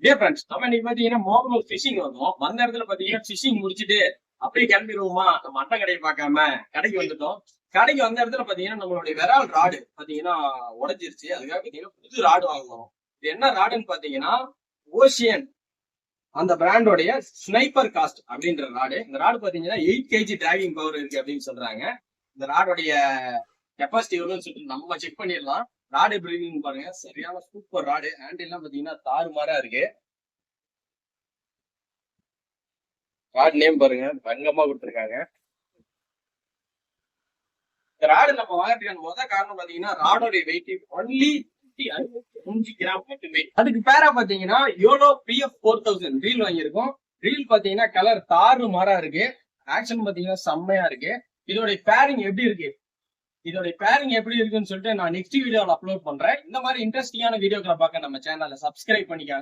Day friends, நம்ம இன்னைக்கு பாத்தீங்கன்னா மோகனூர் ஃபிஷிங் வந்தோம். வந்த இடத்துல பாத்தீங்கன்னா ஃபிஷிங் முடிச்சுட்டு அப்படியே கிளம்பிடுவோமா நம்ம அண்ணன் கடையை பார்க்காம கடைக்கு வந்துட்டோம். கடைக்கு வந்த இடத்துல பாத்தீங்கன்னா நம்மளுடைய விரால் ராடு பாத்தீங்கன்னா உடைஞ்சிருச்சு. அதுக்காக பாத்தீங்கன்னா புது ராடு வாங்கணும். இது என்ன ராடுன்னு பாத்தீங்கன்னா ஓசியன் அந்த பிராண்டோடைய ஸ்னைப்பர் காஸ்ட் அப்படின்ற ராடு. இந்த ராடு பாத்தீங்கன்னா 8 kg டிராகிங் பவர் இருக்கு அப்படின்னு சொல்றாங்க. இந்த ராடோடைய கெப்பாசிட்டி எவ்வளவுன்னு சொல்லிட்டு நம்ம செக் பண்ணிடலாம். ராடு எப்படி இருக்குன்னு பாருங்க. சரியான சூப்பர் ராடு. ஹேண்டில் எல்லாம் பாத்தீங்கன்னா தாறுமாறா இருக்கு. ராட் நேம் பாருங்க, தங்கமா கொடுத்துருக்காங்க. இந்த ராடு நம்ம வாங்குறதுக்கான முதல் காரணம் பாத்தீங்கன்னா ராடோடைய வெயிட் ஒன்லி 5 கிராம் மட்டுமே. அதுக்கு பேரா பாத்தீங்கன்னா யோலோ PF 4000 ரீல் வாங்கியிருக்கோம். ரீல் பாத்தீங்கன்னா கலர் தாறு மாறா இருக்கு. ஆக்ஷன் பாத்தீங்கன்னா செம்மையா இருக்கு. இதோட பேரிங் எப்படி இருக்கு, இருக்குன்னு சொல்லிட்டு நான் நெக்ஸ்ட் வீடியோல அப்லோட் பண்றேன். இந்த மாதிரி இன்ட்ரெஸ்டிங்கான வீடியோக்களை பார்க்க நம்ம சேனலை சப்ஸ்கிரைப் பண்ணிக்காங்க.